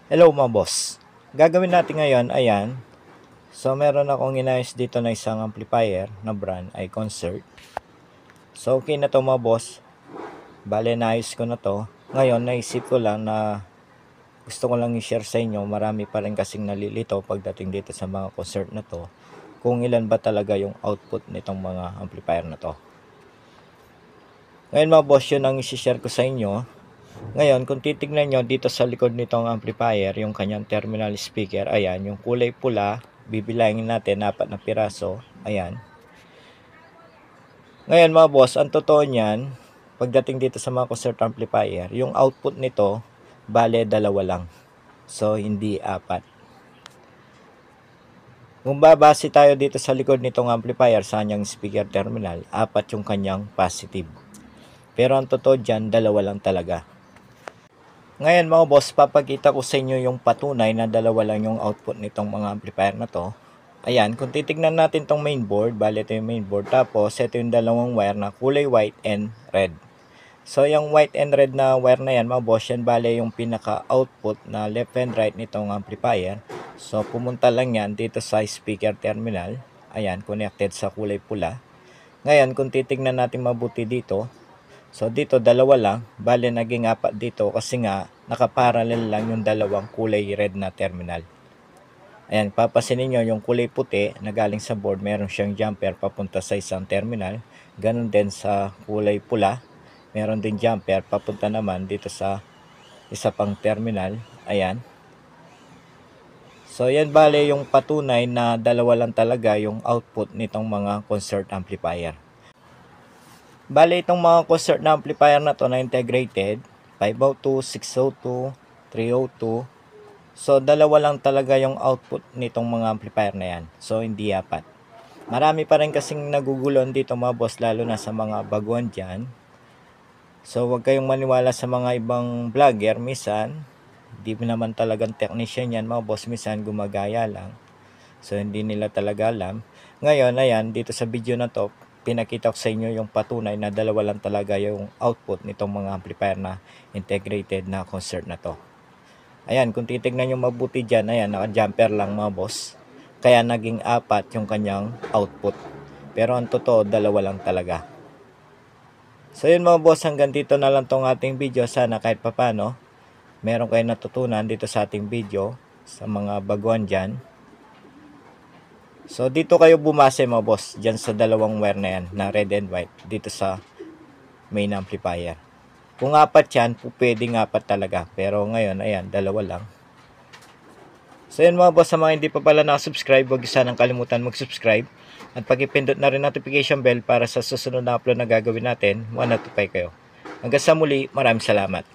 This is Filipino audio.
Hello mga boss. Gagawin natin ngayon, ayan. So meron akong inayos dito na isang amplifier na brand ay Concert. So okay na to mga boss. Bale naayos ko na to. Ngayon naisip ko lang na gusto ko lang i-share sa inyo. Marami pa rin kasing nalilito pagdating dito sa mga concert na to. Kung ilan ba talaga yung output nitong mga amplifier na to. Ngayon mga boss, yun ang i-share ko sa inyo. Ngayon, kung titignan nyo dito sa likod nitong amplifier, yung kanyang terminal speaker, ayan, yung kulay pula, bibilangin natin, 4 na piraso, ayan. Ngayon mga boss, ang totoo niyan, pagdating dito sa mga concert amplifier, yung output nito, bale 2 lang. So, hindi 4. Kung babase tayo dito sa likod nitong amplifier sa kanyang speaker terminal, 4 yung kanyang positive. Pero ang totoo dyan, 2 lang talaga. Ngayon mga boss, papakita ko sa inyo yung patunay na 2 lang yung output nitong mga amplifier na to. Ayan, kung titignan natin tong mainboard, bali ito yung mainboard. Tapos, ito yung dalawang wire na kulay white and red. So, yung white and red na wire na yan mga boss, yan bali yung pinaka-output na left and right nitong amplifier. So, pumunta lang yan dito sa speaker terminal. Ayan, connected sa kulay pula. Ngayon, kung titignan natin mabuti dito, so dito 2 lang, bale naging 4 dito kasi nga nakaparallel lang yung dalawang kulay red na terminal. Ayan, papansinin nyo yung kulay puti na galing sa board, meron siyang jumper papunta sa isang terminal. Ganon din sa kulay pula, meron din jumper papunta naman dito sa isa pang terminal. Ayan. So yan bale yung patunay na 2 lang talaga yung output nitong mga concert amplifier. Bale itong mga concert na amplifier na to na integrated, 502, 602, 302. So 2 lang talaga yung output nitong mga amplifier na yan. So hindi 4. Marami pa rin kasing nagugulon dito mga boss, lalo na sa mga baguhan dyan. So huwag kayong maniwala sa mga ibang vlogger. Minsan, hindi naman talagang technician yan mga boss. Minsan gumagaya lang. So hindi nila talaga alam. Ngayon, ayan, dito sa video na to, pinakita ko sa inyo yung patunay na 2 lang talaga yung output nitong mga amplifier na integrated na concert na to. Ayan, kung titignan nyo mabuti dyan, ayan, naka-jumper lang mga boss. Kaya naging 4 yung kanyang output. Pero ang totoo, 2 lang talaga. So yun mga boss, hanggang dito na lang tong ating video. Sana kahit papano, meron kayong natutunan dito sa ating video sa mga baguhan dyan. So dito kayo bumase mga boss, dyan sa dalawang wire na yan, na red and white, dito sa main amplifier. Kung 4 yan, pwedeng 4 talaga. Pero ngayon, ayan, 2 lang. So yan mga boss, sa mga hindi pa pala nakasubscribe, huwag sanang kalimutan mag-subscribe. At pag-ipindot na rin notification bell para sa susunod na upload na gagawin natin, ma-notify kayo. Hanggang sa muli, maraming salamat.